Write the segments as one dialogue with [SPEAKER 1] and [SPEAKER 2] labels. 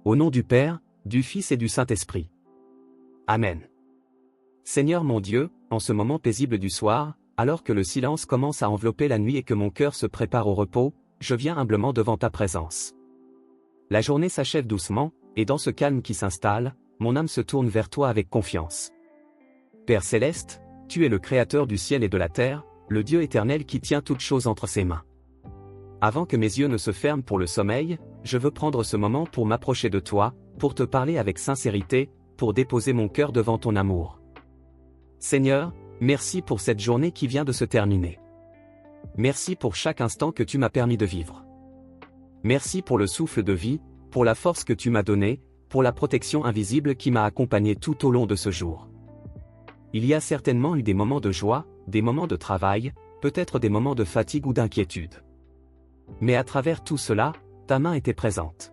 [SPEAKER 1] Au nom du Père, du Fils et du Saint-Esprit. Amen. Seigneur mon Dieu, en ce moment paisible du soir, alors que le silence commence à envelopper la nuit et que mon cœur se prépare au repos, je viens humblement devant ta présence. La journée s'achève doucement, et dans ce calme qui s'installe, mon âme se tourne vers toi avec confiance. Père céleste, tu es le Créateur du ciel et de la terre, le Dieu éternel qui tient toutes choses entre ses mains. Avant que mes yeux ne se ferment pour le sommeil, je veux prendre ce moment pour m'approcher de toi, pour te parler avec sincérité, pour déposer mon cœur devant ton amour. Seigneur, merci pour cette journée qui vient de se terminer. Merci pour chaque instant que tu m'as permis de vivre. Merci pour le souffle de vie, pour la force que tu m'as donnée, pour la protection invisible qui m'a accompagné tout au long de ce jour. Il y a certainement eu des moments de joie, des moments de travail, peut-être des moments de fatigue ou d'inquiétude. Mais à travers tout cela, ta main était présente.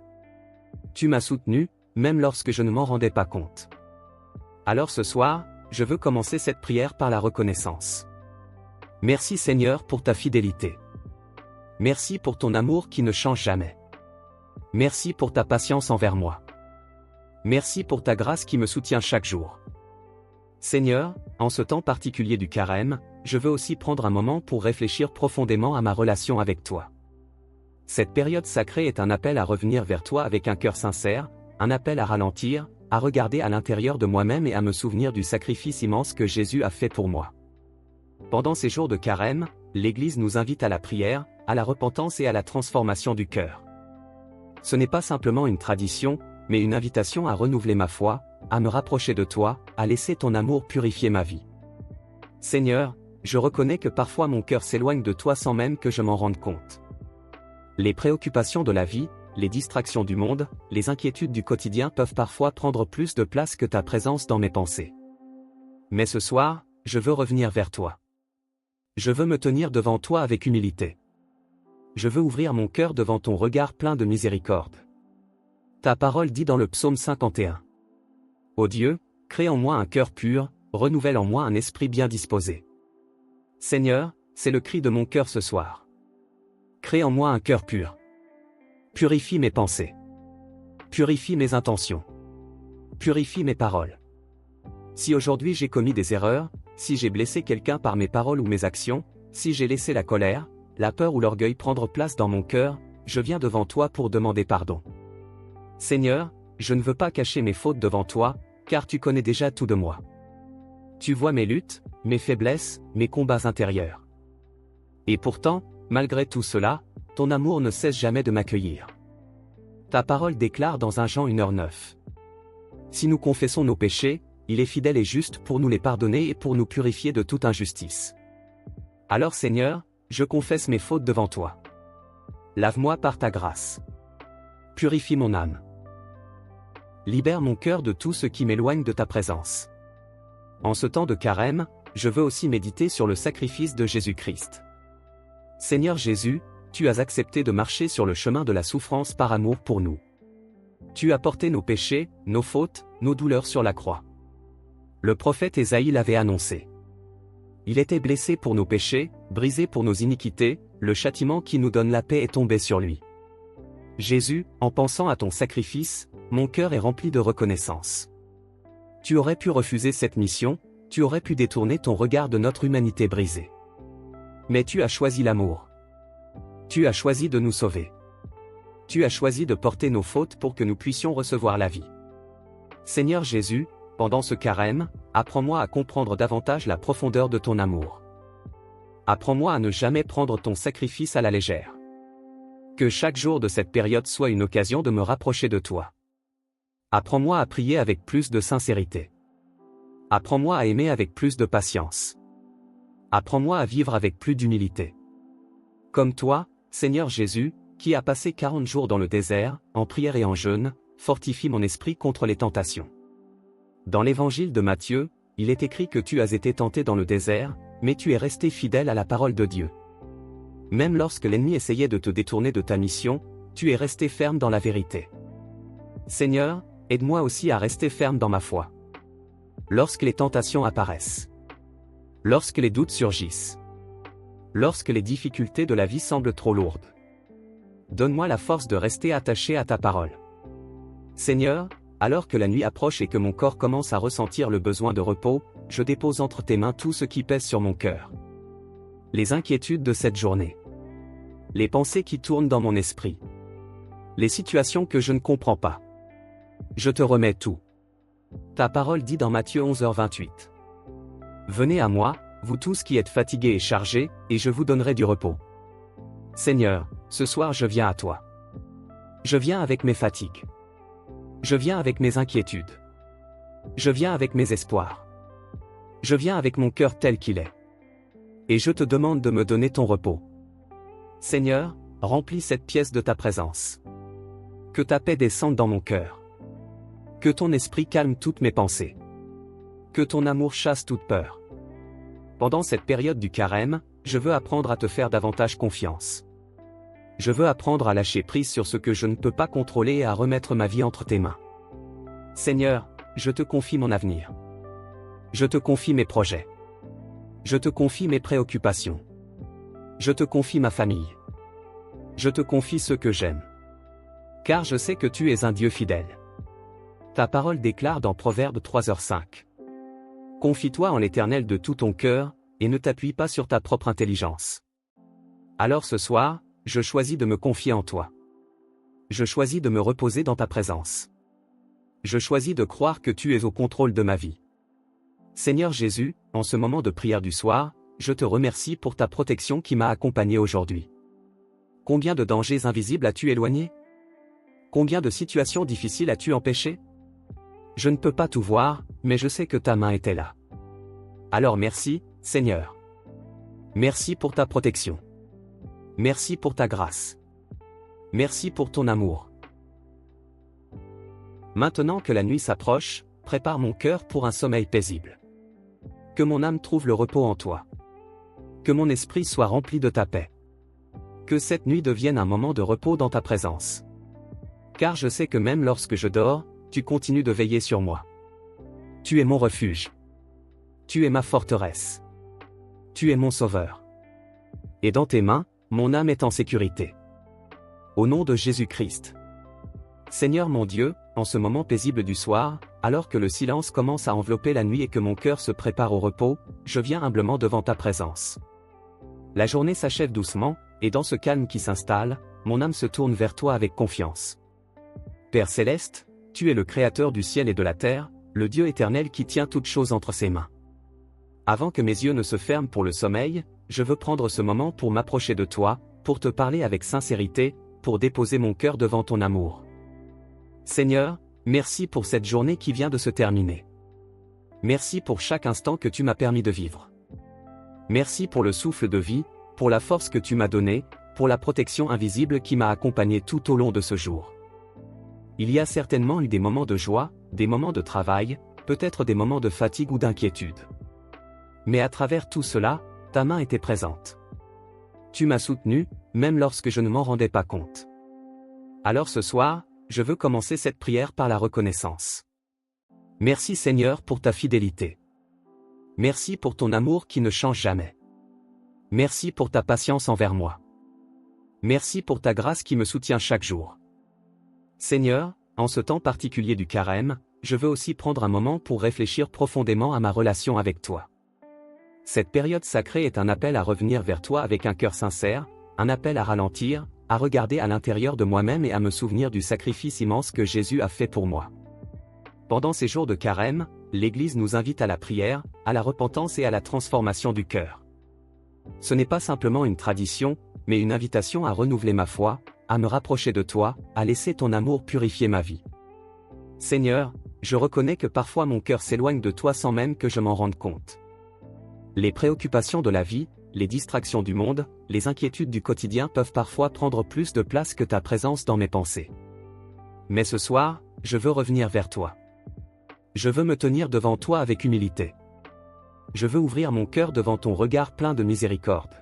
[SPEAKER 1] Tu m'as soutenu, même lorsque je ne m'en rendais pas compte. Alors ce soir, je veux commencer cette prière par la reconnaissance. Merci Seigneur pour ta fidélité. Merci pour ton amour qui ne change jamais. Merci pour ta patience envers moi. Merci pour ta grâce qui me soutient chaque jour. Seigneur, en ce temps particulier du carême, je veux aussi prendre un moment pour réfléchir profondément à ma relation avec toi. Cette période sacrée est un appel à revenir vers toi avec un cœur sincère, un appel à ralentir, à regarder à l'intérieur de moi-même et à me souvenir du sacrifice immense que Jésus a fait pour moi. Pendant ces jours de carême, l'Église nous invite à la prière, à la repentance et à la transformation du cœur. Ce n'est pas simplement une tradition, mais une invitation à renouveler ma foi, à me rapprocher de toi, à laisser ton amour purifier ma vie. Seigneur, je reconnais que parfois mon cœur s'éloigne de toi sans même que je m'en rende compte. Les préoccupations de la vie, les distractions du monde, les inquiétudes du quotidien peuvent parfois prendre plus de place que ta présence dans mes pensées. Mais ce soir, je veux revenir vers toi. Je veux me tenir devant toi avec humilité. Je veux ouvrir mon cœur devant ton regard plein de miséricorde. Ta parole dit dans le psaume 51. Ô Dieu, crée en moi un cœur pur, renouvelle en moi un esprit bien disposé. Seigneur, c'est le cri de mon cœur ce soir. Crée en moi un cœur pur. Purifie mes pensées. Purifie mes intentions. Purifie mes paroles. Si aujourd'hui j'ai commis des erreurs, si j'ai blessé quelqu'un par mes paroles ou mes actions, si j'ai laissé la colère, la peur ou l'orgueil prendre place dans mon cœur, je viens devant toi pour demander pardon. Seigneur, je ne veux pas cacher mes fautes devant toi, car tu connais déjà tout de moi. Tu vois mes luttes, mes faiblesses, mes combats intérieurs. Et pourtant, malgré tout cela, ton amour ne cesse jamais de m'accueillir. Ta parole déclare dans 1 Jean 1h9. Si nous confessons nos péchés, il est fidèle et juste pour nous les pardonner et pour nous purifier de toute injustice. Alors Seigneur, je confesse mes fautes devant toi. Lave-moi par ta grâce. Purifie mon âme. Libère mon cœur de tout ce qui m'éloigne de ta présence. En ce temps de carême, je veux aussi méditer sur le sacrifice de Jésus-Christ. Seigneur Jésus, tu as accepté de marcher sur le chemin de la souffrance par amour pour nous. Tu as porté nos péchés, nos fautes, nos douleurs sur la croix. Le prophète Ésaïe l'avait annoncé. Il était blessé pour nos péchés, brisé pour nos iniquités, le châtiment qui nous donne la paix est tombé sur lui. Jésus, en pensant à ton sacrifice, mon cœur est rempli de reconnaissance. Tu aurais pu refuser cette mission, tu aurais pu détourner ton regard de notre humanité brisée. Mais tu as choisi l'amour. Tu as choisi de nous sauver. Tu as choisi de porter nos fautes pour que nous puissions recevoir la vie. Seigneur Jésus, pendant ce carême, apprends-moi à comprendre davantage la profondeur de ton amour. Apprends-moi à ne jamais prendre ton sacrifice à la légère. Que chaque jour de cette période soit une occasion de me rapprocher de toi. Apprends-moi à prier avec plus de sincérité. Apprends-moi à aimer avec plus de patience. Apprends-moi à vivre avec plus d'humilité. Comme toi, Seigneur Jésus, qui a passé 40 jours dans le désert, en prière et en jeûne, fortifie mon esprit contre les tentations. Dans l'évangile de Matthieu, il est écrit que tu as été tenté dans le désert, mais tu es resté fidèle à la parole de Dieu. Même lorsque l'ennemi essayait de te détourner de ta mission, tu es resté ferme dans la vérité. Seigneur, aide-moi aussi à rester ferme dans ma foi. Lorsque les tentations apparaissent. Lorsque les doutes surgissent. Lorsque les difficultés de la vie semblent trop lourdes. Donne-moi la force de rester attaché à ta parole. Seigneur, alors que la nuit approche et que mon corps commence à ressentir le besoin de repos, je dépose entre tes mains tout ce qui pèse sur mon cœur. Les inquiétudes de cette journée. Les pensées qui tournent dans mon esprit. Les situations que je ne comprends pas. Je te remets tout. Ta parole dit dans Matthieu 11h28. Venez à moi, vous tous qui êtes fatigués et chargés, et je vous donnerai du repos. Seigneur, ce soir je viens à toi. Je viens avec mes fatigues. Je viens avec mes inquiétudes. Je viens avec mes espoirs. Je viens avec mon cœur tel qu'il est. Et je te demande de me donner ton repos. Seigneur, remplis cette pièce de ta présence. Que ta paix descende dans mon cœur. Que ton esprit calme toutes mes pensées. Que ton amour chasse toute peur. Pendant cette période du carême, je veux apprendre à te faire davantage confiance. Je veux apprendre à lâcher prise sur ce que je ne peux pas contrôler et à remettre ma vie entre tes mains. Seigneur, je te confie mon avenir. Je te confie mes projets. Je te confie mes préoccupations. Je te confie ma famille. Je te confie ceux que j'aime. Car je sais que tu es un Dieu fidèle. Ta parole déclare dans Proverbe 3h5. Confie-toi en l'Éternel de tout ton cœur, et ne t'appuie pas sur ta propre intelligence. Alors ce soir, je choisis de me confier en toi. Je choisis de me reposer dans ta présence. Je choisis de croire que tu es au contrôle de ma vie. Seigneur Jésus, en ce moment de prière du soir, je te remercie pour ta protection qui m'a accompagné aujourd'hui. Combien de dangers invisibles as-tu éloignés? Combien de situations difficiles as-tu empêchées? Je ne peux pas tout voir, mais je sais que ta main était là. Alors merci, Seigneur. Merci pour ta protection. Merci pour ta grâce. Merci pour ton amour. Maintenant que la nuit s'approche, prépare mon cœur pour un sommeil paisible. Que mon âme trouve le repos en toi. Que mon esprit soit rempli de ta paix. Que cette nuit devienne un moment de repos dans ta présence. Car je sais que même lorsque je dors, tu continues de veiller sur moi. Tu es mon refuge. Tu es ma forteresse. Tu es mon sauveur. Et dans tes mains, mon âme est en sécurité. Au nom de Jésus-Christ. Seigneur mon Dieu, en ce moment paisible du soir, alors que le silence commence à envelopper la nuit et que mon cœur se prépare au repos, je viens humblement devant ta présence. La journée s'achève doucement, et dans ce calme qui s'installe, mon âme se tourne vers toi avec confiance. Père céleste, tu es le Créateur du ciel et de la terre, le Dieu éternel qui tient toutes choses entre ses mains. Avant que mes yeux ne se ferment pour le sommeil, je veux prendre ce moment pour m'approcher de toi, pour te parler avec sincérité, pour déposer mon cœur devant ton amour. Seigneur, merci pour cette journée qui vient de se terminer. Merci pour chaque instant que tu m'as permis de vivre. Merci pour le souffle de vie, pour la force que tu m'as donnée, pour la protection invisible qui m'a accompagné tout au long de ce jour. Il y a certainement eu des moments de joie, des moments de travail, peut-être des moments de fatigue ou d'inquiétude. Mais à travers tout cela, ta main était présente. Tu m'as soutenu, même lorsque je ne m'en rendais pas compte. Alors ce soir, je veux commencer cette prière par la reconnaissance. Merci Seigneur pour ta fidélité. Merci pour ton amour qui ne change jamais. Merci pour ta patience envers moi. Merci pour ta grâce qui me soutient chaque jour. Seigneur, en ce temps particulier du carême, je veux aussi prendre un moment pour réfléchir profondément à ma relation avec toi. Cette période sacrée est un appel à revenir vers toi avec un cœur sincère, un appel à ralentir, à regarder à l'intérieur de moi-même et à me souvenir du sacrifice immense que Jésus a fait pour moi. Pendant ces jours de carême, l'Église nous invite à la prière, à la repentance et à la transformation du cœur. Ce n'est pas simplement une tradition, mais une invitation à renouveler ma foi, à me rapprocher de toi, à laisser ton amour purifier ma vie. Seigneur, je reconnais que parfois mon cœur s'éloigne de toi sans même que je m'en rende compte. Les préoccupations de la vie, les distractions du monde, les inquiétudes du quotidien peuvent parfois prendre plus de place que ta présence dans mes pensées. Mais ce soir, je veux revenir vers toi. Je veux me tenir devant toi avec humilité. Je veux ouvrir mon cœur devant ton regard plein de miséricorde.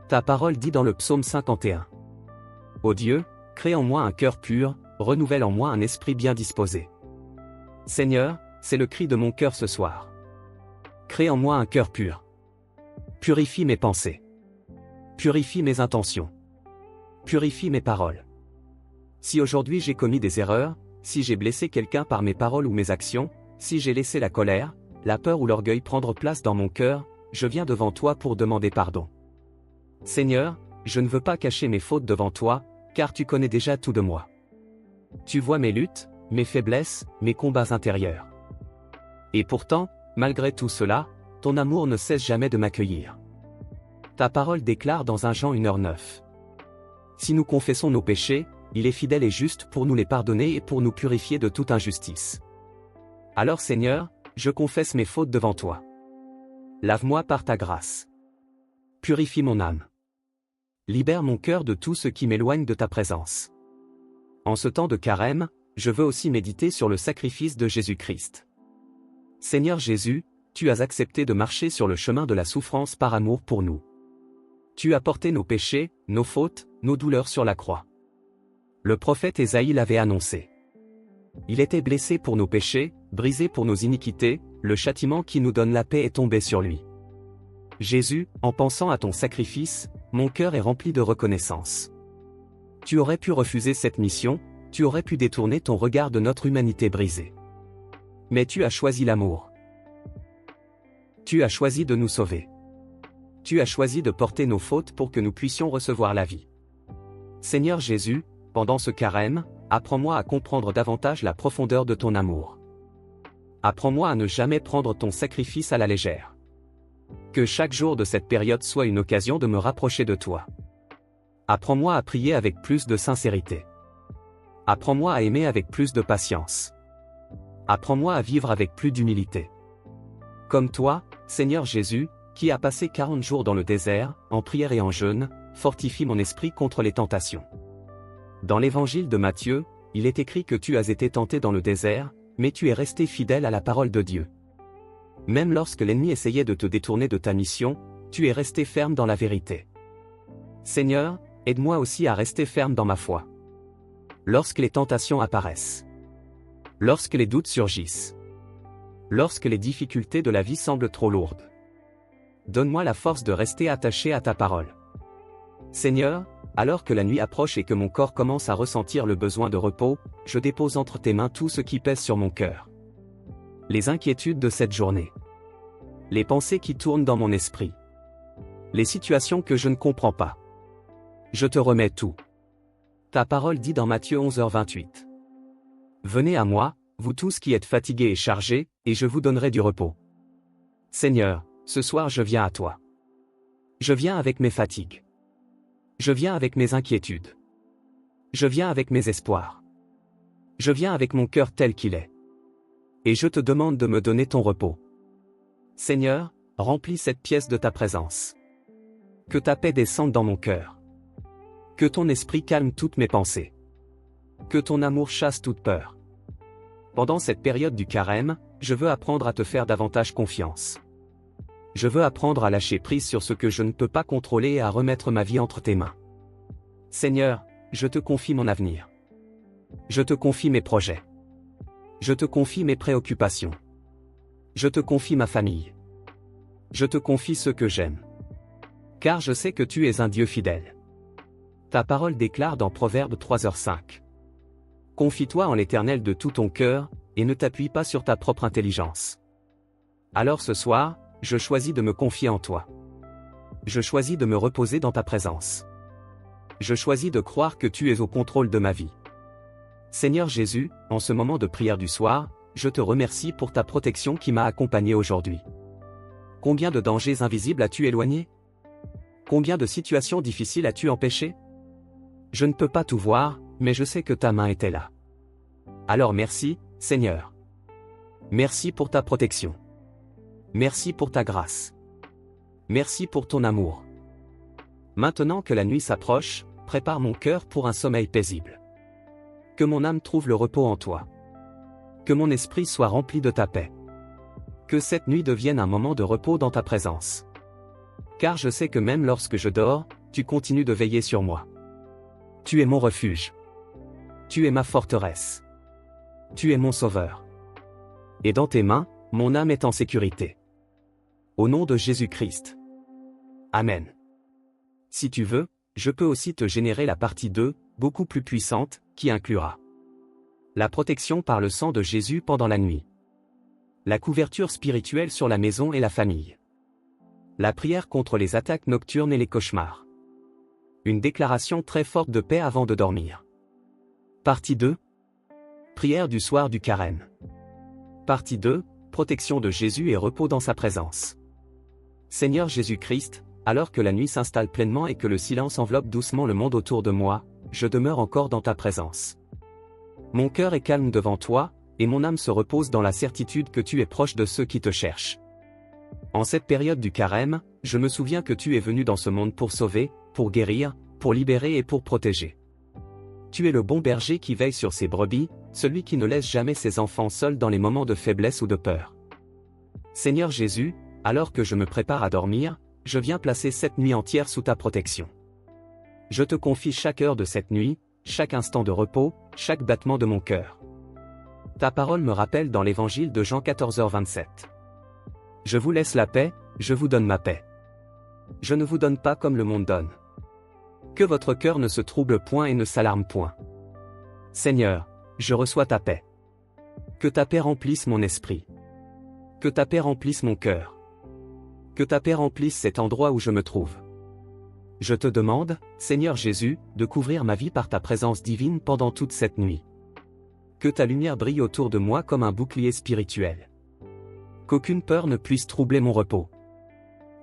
[SPEAKER 1] Ta parole dit dans le psaume 51. Ô Dieu, crée en moi un cœur pur, renouvelle en moi un esprit bien disposé. Seigneur, c'est le cri de mon cœur ce soir. Crée en moi un cœur pur. Purifie mes pensées. Purifie mes intentions. Purifie mes paroles. Si aujourd'hui j'ai commis des erreurs, si j'ai blessé quelqu'un par mes paroles ou mes actions, si j'ai laissé la colère, la peur ou l'orgueil prendre place dans mon cœur, je viens devant toi pour demander pardon. Seigneur, je ne veux pas cacher mes fautes devant toi, car tu connais déjà tout de moi. Tu vois mes luttes, mes faiblesses, mes combats intérieurs. Et pourtant, malgré tout cela, ton amour ne cesse jamais de m'accueillir. Ta parole déclare dans 1 Jean 1h9. Si nous confessons nos péchés, il est fidèle et juste pour nous les pardonner et pour nous purifier de toute injustice. Alors Seigneur, je confesse mes fautes devant toi. Lave-moi par ta grâce. Purifie mon âme. Libère mon cœur de tout ce qui m'éloigne de ta présence. En ce temps de carême, je veux aussi méditer sur le sacrifice de Jésus-Christ. Seigneur Jésus, tu as accepté de marcher sur le chemin de la souffrance par amour pour nous. Tu as porté nos péchés, nos fautes, nos douleurs sur la croix. Le prophète Ésaïe l'avait annoncé. Il était blessé pour nos péchés, brisé pour nos iniquités, le châtiment qui nous donne la paix est tombé sur lui. Jésus, en pensant à ton sacrifice, mon cœur est rempli de reconnaissance. Tu aurais pu refuser cette mission, tu aurais pu détourner ton regard de notre humanité brisée. Mais tu as choisi l'amour. Tu as choisi de nous sauver. Tu as choisi de porter nos fautes pour que nous puissions recevoir la vie. Seigneur Jésus, pendant ce carême, apprends-moi à comprendre davantage la profondeur de ton amour. Apprends-moi à ne jamais prendre ton sacrifice à la légère. Que chaque jour de cette période soit une occasion de me rapprocher de toi. Apprends-moi à prier avec plus de sincérité. Apprends-moi à aimer avec plus de patience. Apprends-moi à vivre avec plus d'humilité. Comme toi, Seigneur Jésus, qui a passé 40 jours dans le désert, en prière et en jeûne, fortifie mon esprit contre les tentations. Dans l'évangile de Matthieu, il est écrit que tu as été tenté dans le désert, mais tu es resté fidèle à la parole de Dieu. Même lorsque l'ennemi essayait de te détourner de ta mission, tu es resté ferme dans la vérité. Seigneur, aide-moi aussi à rester ferme dans ma foi. Lorsque les tentations apparaissent. Lorsque les doutes surgissent. Lorsque les difficultés de la vie semblent trop lourdes. Donne-moi la force de rester attaché à ta parole. Seigneur, alors que la nuit approche et que mon corps commence à ressentir le besoin de repos, je dépose entre tes mains tout ce qui pèse sur mon cœur. Les inquiétudes de cette journée. Les pensées qui tournent dans mon esprit. Les situations que je ne comprends pas. Je te remets tout. Ta parole dit dans Matthieu 11h28. Venez à moi, vous tous qui êtes fatigués et chargés, et je vous donnerai du repos. Seigneur, ce soir je viens à toi. Je viens avec mes fatigues. Je viens avec mes inquiétudes. Je viens avec mes espoirs. Je viens avec mon cœur tel qu'il est. Et je te demande de me donner ton repos. Seigneur, remplis cette pièce de ta présence. Que ta paix descende dans mon cœur. Que ton esprit calme toutes mes pensées. Que ton amour chasse toute peur. Pendant cette période du carême, je veux apprendre à te faire davantage confiance. Je veux apprendre à lâcher prise sur ce que je ne peux pas contrôler et à remettre ma vie entre tes mains. Seigneur, je te confie mon avenir. Je te confie mes projets. Je te confie mes préoccupations. Je te confie ma famille. Je te confie ceux que j'aime. Car je sais que tu es un Dieu fidèle. Ta parole déclare dans Proverbe 3h5. Confie-toi en l'Éternel de tout ton cœur, et ne t'appuie pas sur ta propre intelligence. Alors ce soir, je choisis de me confier en toi. Je choisis de me reposer dans ta présence. Je choisis de croire que tu es au contrôle de ma vie. Seigneur Jésus, en ce moment de prière du soir, je te remercie pour ta protection qui m'a accompagné aujourd'hui. Combien de dangers invisibles as-tu éloignés? Combien de situations difficiles as-tu empêchées? Je ne peux pas tout voir, mais je sais que ta main était là. Alors merci, Seigneur. Merci pour ta protection. Merci pour ta grâce. Merci pour ton amour. Maintenant que la nuit s'approche, prépare mon cœur pour un sommeil paisible. Que mon âme trouve le repos en toi. Que mon esprit soit rempli de ta paix. Que cette nuit devienne un moment de repos dans ta présence. Car je sais que même lorsque je dors, tu continues de veiller sur moi. Tu es mon refuge. Tu es ma forteresse. Tu es mon sauveur. Et dans tes mains, mon âme est en sécurité. Au nom de Jésus-Christ. Amen. Si tu veux, je peux aussi te générer la partie 2, beaucoup plus puissante, qui inclura La protection par le sang de Jésus pendant la nuit. La couverture spirituelle sur la maison et la famille. La prière contre les attaques nocturnes et les cauchemars. Une déclaration très forte de paix avant de dormir. Partie 2. Prière du soir du carême. Partie 2. Protection de Jésus et repos dans sa présence. Seigneur Jésus-Christ, alors que la nuit s'installe pleinement et que le silence enveloppe doucement le monde autour de moi, je demeure encore dans ta présence. Mon cœur est calme devant toi, et mon âme se repose dans la certitude que tu es proche de ceux qui te cherchent. En cette période du carême, je me souviens que tu es venu dans ce monde pour sauver, pour guérir, pour libérer et pour protéger. Tu es le bon berger qui veille sur ses brebis, celui qui ne laisse jamais ses enfants seuls dans les moments de faiblesse ou de peur. Seigneur Jésus, alors que je me prépare à dormir, je viens placer cette nuit entière sous ta protection. Je te confie chaque heure de cette nuit, chaque instant de repos, chaque battement de mon cœur. Ta parole me rappelle dans l'évangile de Jean 14h27. Je vous laisse la paix, je vous donne ma paix. Je ne vous donne pas comme le monde donne. Que votre cœur ne se trouble point et ne s'alarme point. Seigneur, je reçois ta paix. Que ta paix remplisse mon esprit. Que ta paix remplisse mon cœur. Que ta paix remplisse cet endroit où je me trouve. Je te demande, Seigneur Jésus, de couvrir ma vie par ta présence divine pendant toute cette nuit. Que ta lumière brille autour de moi comme un bouclier spirituel. Qu'aucune peur ne puisse troubler mon repos.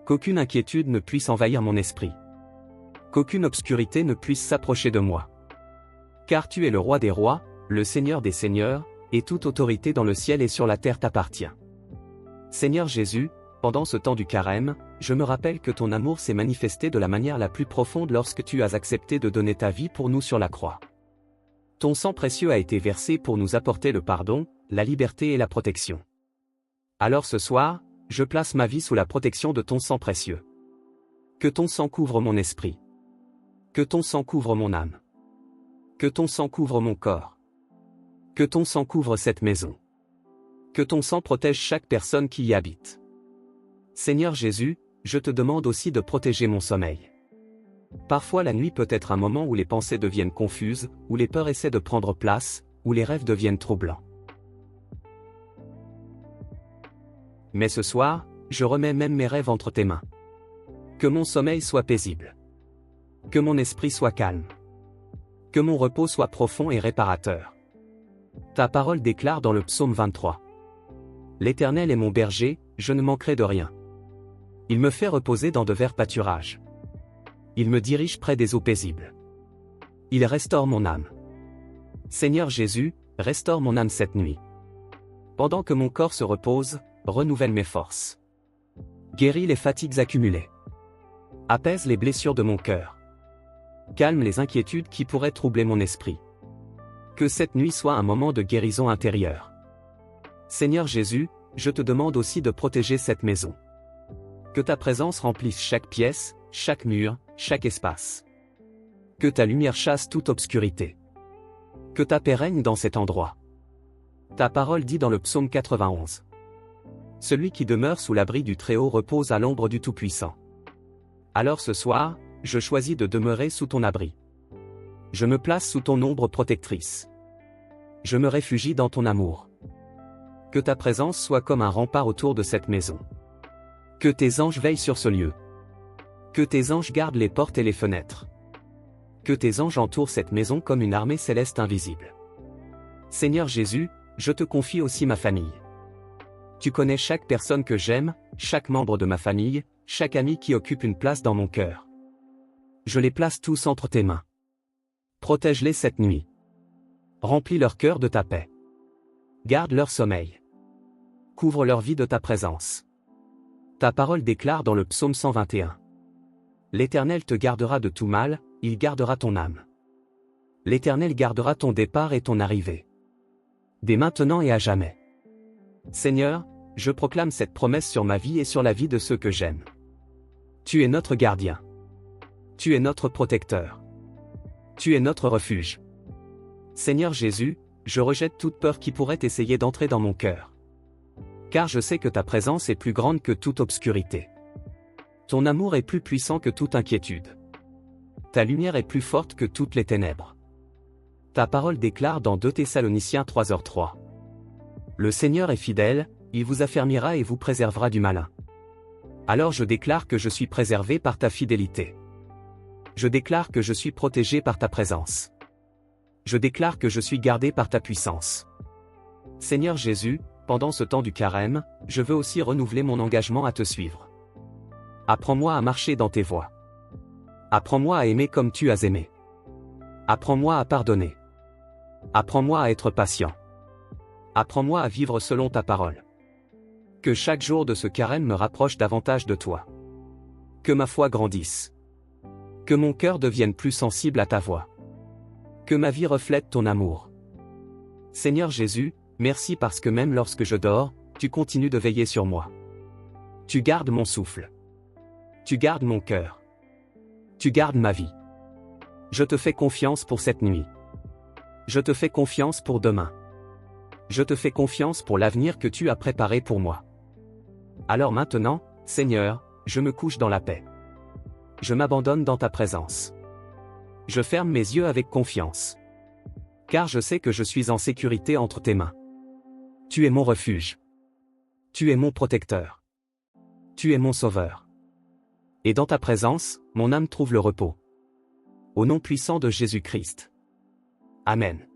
[SPEAKER 1] Qu'aucune inquiétude ne puisse envahir mon esprit. Qu'aucune obscurité ne puisse s'approcher de moi. Car tu es le roi des rois, le Seigneur des seigneurs, et toute autorité dans le ciel et sur la terre t'appartient. Seigneur Jésus, pendant ce temps du carême, je me rappelle que ton amour s'est manifesté de la manière la plus profonde lorsque tu as accepté de donner ta vie pour nous sur la croix. Ton sang précieux a été versé pour nous apporter le pardon, la liberté et la protection. Alors ce soir, je place ma vie sous la protection de ton sang précieux. Que ton sang couvre mon esprit. Que ton sang couvre mon âme. Que ton sang couvre mon corps. Que ton sang couvre cette maison. Que ton sang protège chaque personne qui y habite. Seigneur Jésus, je te demande aussi de protéger mon sommeil. Parfois la nuit peut être un moment où les pensées deviennent confuses, où les peurs essaient de prendre place, où les rêves deviennent troublants. Mais ce soir, je remets même mes rêves entre tes mains. Que mon sommeil soit paisible. Que mon esprit soit calme. Que mon repos soit profond et réparateur. Ta parole déclare dans le psaume 23. L'Éternel est mon berger, je ne manquerai de rien. Il me fait reposer dans de verts pâturages. Il me dirige près des eaux paisibles. Il restaure mon âme. Seigneur Jésus, restaure mon âme cette nuit. Pendant que mon corps se repose, renouvelle mes forces. Guéris les fatigues accumulées. Apaise les blessures de mon cœur. Calme les inquiétudes qui pourraient troubler mon esprit. Que cette nuit soit un moment de guérison intérieure. Seigneur Jésus, je te demande aussi de protéger cette maison. Que ta présence remplisse chaque pièce, chaque mur, chaque espace. Que ta lumière chasse toute obscurité. Que ta paix règne dans cet endroit. Ta parole dit dans le psaume 91. Celui qui demeure sous l'abri du Très-Haut repose à l'ombre du Tout-Puissant. Alors ce soir, je choisis de demeurer sous ton abri. Je me place sous ton ombre protectrice. Je me réfugie dans ton amour. Que ta présence soit comme un rempart autour de cette maison. Que tes anges veillent sur ce lieu. Que tes anges gardent les portes et les fenêtres. Que tes anges entourent cette maison comme une armée céleste invisible. Seigneur Jésus, je te confie aussi ma famille. Tu connais chaque personne que j'aime, chaque membre de ma famille, chaque ami qui occupe une place dans mon cœur. Je les place tous entre tes mains. Protège-les cette nuit. Remplis leur cœur de ta paix. Garde leur sommeil. Couvre leur vie de ta présence. Ta parole déclare dans le psaume 121. L'Éternel te gardera de tout mal, il gardera ton âme. L'Éternel gardera ton départ et ton arrivée. Dès maintenant et à jamais. Seigneur, je proclame cette promesse sur ma vie et sur la vie de ceux que j'aime. Tu es notre gardien. Tu es notre protecteur. Tu es notre refuge. Seigneur Jésus, je rejette toute peur qui pourrait essayer d'entrer dans mon cœur. Car je sais que ta présence est plus grande que toute obscurité. Ton amour est plus puissant que toute inquiétude. Ta lumière est plus forte que toutes les ténèbres. Ta parole déclare dans 2 Thessaloniciens 3h3. Le Seigneur est fidèle, il vous affermira et vous préservera du malin. Alors je déclare que je suis préservé par ta fidélité. Je déclare que je suis protégé par ta présence. Je déclare que je suis gardé par ta puissance. Seigneur Jésus, pendant ce temps du carême, je veux aussi renouveler mon engagement à te suivre. Apprends-moi à marcher dans tes voies. Apprends-moi à aimer comme tu as aimé. Apprends-moi à pardonner. Apprends-moi à être patient. Apprends-moi à vivre selon ta parole. Que chaque jour de ce carême me rapproche davantage de toi. Que ma foi grandisse. Que mon cœur devienne plus sensible à ta voix. Que ma vie reflète ton amour. Seigneur Jésus, merci parce que même lorsque je dors, tu continues de veiller sur moi. Tu gardes mon souffle. Tu gardes mon cœur. Tu gardes ma vie. Je te fais confiance pour cette nuit. Je te fais confiance pour demain. Je te fais confiance pour l'avenir que tu as préparé pour moi. Alors maintenant, Seigneur, je me couche dans la paix. Je m'abandonne dans ta présence. Je ferme mes yeux avec confiance. Car je sais que je suis en sécurité entre tes mains. Tu es mon refuge. Tu es mon protecteur. Tu es mon sauveur. Et dans ta présence, mon âme trouve le repos. Au nom puissant de Jésus-Christ. Amen.